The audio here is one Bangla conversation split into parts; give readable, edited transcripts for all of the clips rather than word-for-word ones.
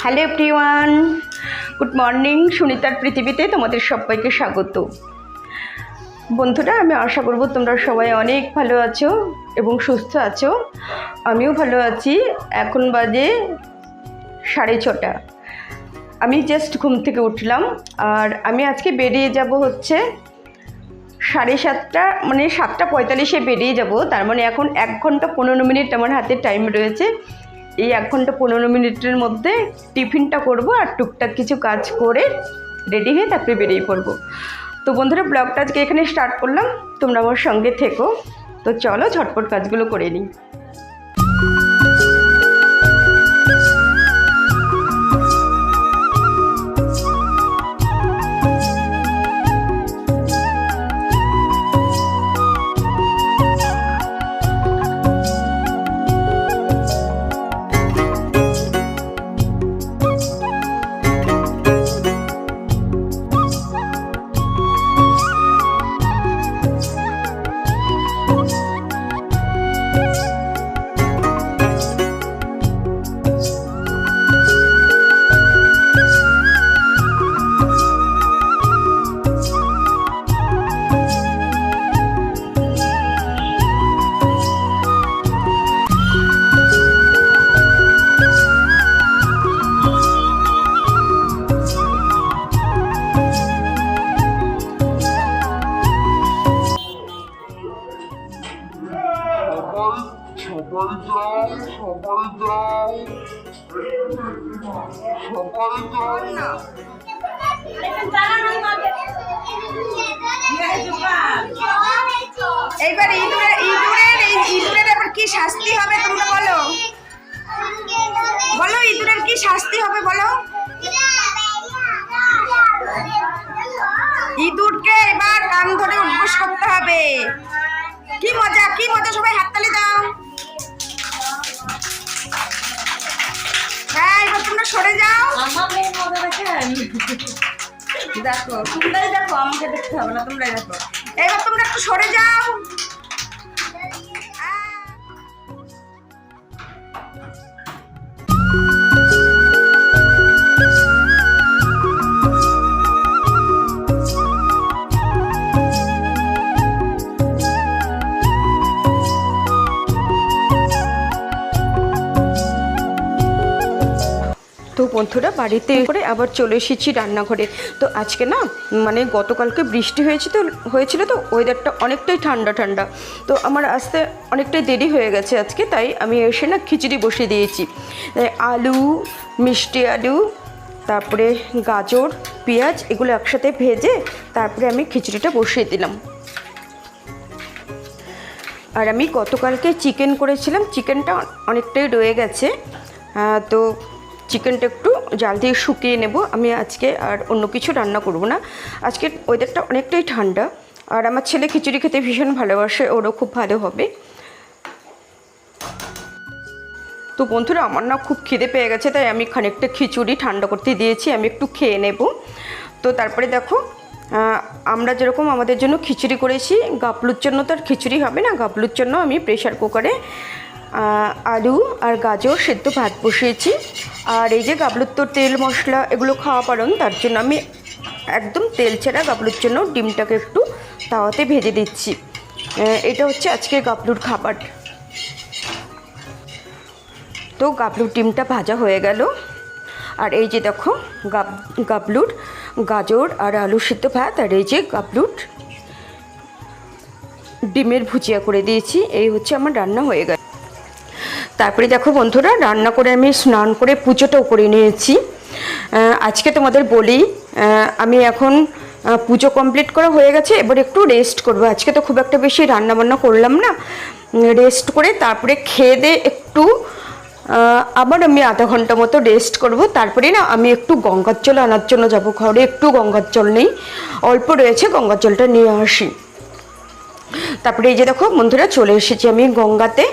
Hello everyone, good morning. সুনিতার পৃথিবীতে তোমাদের সবাইকে স্বাগত। বন্ধুরা, আমি আশা করব তোমরা সবাই অনেক ভালো আছো এবং সুস্থ আছো। আমিও ভালো আছি। এখন বাজে 6:30। আমি জাস্ট ঘুম থেকে উঠলাম আর আমি আজকে বেরিয়ে যাব হচ্ছে 7:30, মানে 7:45-এ বেরিয়ে যাব। তার মানে এখন 1 ঘন্টা 15 মিনিট আমার হাতে টাইম রয়েছে। এই 1 ঘন্টা 15 মিনিটের মধ্যে টিফিনটা করব আর টুকটাক কিছু কাজ করে রেডি হয়ে তারপরে বেরিয়ে পড়বো। তো বন্ধুরা, ব্লগটা আজকে এখানে স্টার্ট করলাম, তোমরা আমার সঙ্গে থেকো। তো চলো ঝটপট কাজগুলো করে নিই। এইবার ইঁদুরের এবার কি শাস্তি হবে তোমরা বলো? বলো, ইঁদুরের কি শাস্তি হবে বলো? ইঁদুরকে এবার কান ধরে উঠবোস করতে হবে। কি মজা, কি মজা! সবাই হাততালি দাও। হ্যাঁ, এবার তোমরা সরে যাও। দেখো, তোমরাই দেখো, আমাকে দেখতে হবে না, তোমরাই দেখো। এবার তোমরা একটু সরে যাও। তো বন্ধুরা, বাড়িতে করে আবার চলে এসেছি রান্নাঘরে। তো আজকে না, মানে গতকালকে বৃষ্টি হয়েছিল তো ওয়েদারটা অনেকটাই ঠান্ডা ঠান্ডা। তো আমার আসতে অনেকটাই দেরি হয়ে গেছে আজকে, তাই আমি এসে না খিচুড়ি বসিয়ে দিয়েছি। আলু, মিষ্টি আলু, তারপরে গাজর, পেঁয়াজ এগুলো একসাথে ভেজে তারপরে আমি খিচুড়িটা বসিয়ে দিলাম। আর আমি গতকালকে চিকেন করেছিলাম, চিকেনটা অনেকটাই রয়ে গেছে। তো চিকেনটা একটু জাল দিয়ে শুকিয়ে নেব। আমি আজকে আর অন্য কিছু রান্না করব না। আজকে ওয়েদারটা অনেকটাই ঠান্ডা আর আমার ছেলে খিচুড়ি খেতে ভীষণ ভালোবাসে, ওরও খুব ভালো হবে। তো বন্ধুরা, আমার না খুব খিদে পেয়ে গেছে, তাই আমি খানিকটা খিচুড়ি ঠান্ডা করতে দিয়েছি, আমি একটু খেয়ে নেব। তো তারপরে দেখো, আমরা যেরকম আমাদের জন্য খিচুড়ি করেছি, গাবলুর জন্য তো আর খিচুড়ি হবে না। গাবলুর জন্য আমি প্রেশার কুকারে আলু আর গাজর সেদ্ধ ভাত বসিয়েছি। আর এই যে গাবলুর তো তেল মশলা এগুলো খাওয়া পারেন, তার জন্য আমি একদম তেল ছাড়া গাবলুর জন্য ডিমটাকে একটু তাওয়াতে ভেজে দিচ্ছি। এটা হচ্ছে আজকে গাবলুর খাবার। তো গাবলুর ডিমটা ভাজা হয়ে গেল। আর এই যে দেখো, গাবলুর গাজর আর আলু সিদ্ধ ভাত, আর এই যে গাবলুর ডিমের ভুজিয়া করে দিয়েছি। এই হচ্ছে আমার রান্না হয়ে গেল। তারপরে দেখো বন্ধুরা, রান্না করে আমি স্নান করে পুজোটাও করে নিয়েছি। আজকে তোমাদের বলি, আমি এখন পুজো কমপ্লিট করা হয়ে গেছে, এবার একটু রেস্ট করবো। আজকে তো খুব একটা বেশি রান্নাবান্না করলাম না, রেস্ট করে তারপরে খেয়ে দিয়ে একটু আবার আমি আধা ঘন্টা মতো রেস্ট করব। তারপরে না আমি একটু গঙ্গার জল আনার জন্য যাব। ঘরে একটু গঙ্গার জল নেই, অল্প রয়েছে, গঙ্গার জলটা নিয়ে আসি। তারপরে এই যে দেখো বন্ধুরা, চলে এসেছি আমি গঙ্গাতে।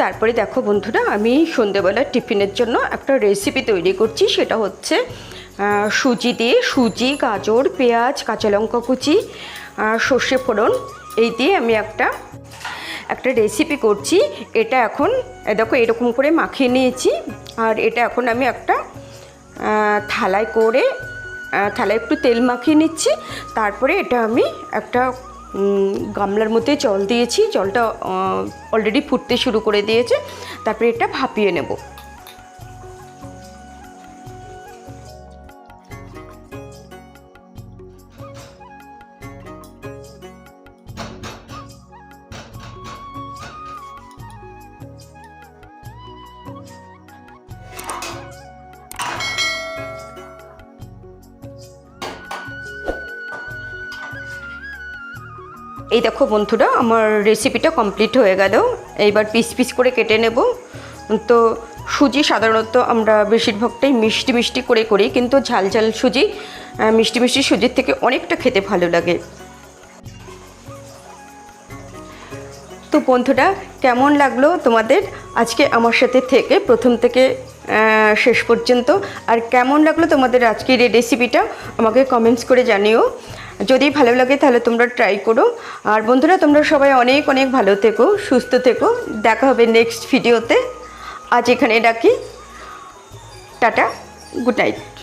তারপরে দেখো বন্ধুরা, আমি সন্ধেবেলার টিফিনের জন্য একটা রেসিপি তৈরি করছি। সেটা হচ্ছে সুজি দিয়ে, সুজি, গাজর, পেঁয়াজ, কাঁচা লঙ্কা কুচি, সর্ষে ফোড়ন, এই দিয়ে আমি একটা রেসিপি করছি। এটা এখন দেখো এরকম করে মাখিয়ে নিয়েছি। আর এটা এখন আমি একটা থালায় একটু তেল মাখিয়ে নিচ্ছি। তারপরে এটা আমি একটা গামলার মধ্যে জল দিয়েছি, জলটা অলরেডি ফুটতে শুরু করে দিয়েছে। তারপরে এটা ভাপিয়ে নেব। এই দেখো বন্ধুরা, আমার রেসিপিটা কমপ্লিট হয়ে গেল। এইবার পিস পিস করে কেটে নেব। তো সুজি সাধারণত আমরা বেশিরভাগটাই মিষ্টি মিষ্টি করে করি, কিন্তু ঝাল ঝাল সুজি মিষ্টি মিষ্টি সুজির থেকে অনেকটা খেতে ভালো লাগে। তো বন্ধুরা, কেমন লাগলো তোমাদের আজকে আমার সাথে থেকে প্রথম থেকে শেষ পর্যন্ত? আর কেমন লাগলো তোমাদের আজকের এই রেসিপিটা আমাকে কমেন্টস করে জানিও। যদি ভালো লাগে তাহলে তোমরা ট্রাই করো। আর বন্ধুরা, তোমরা সবাই অনেক অনেক ভালো থেকো, সুস্থ থেকো। দেখা হবে নেক্সট ভিডিওতে। আজ এখানে রাখি। Tata, good night.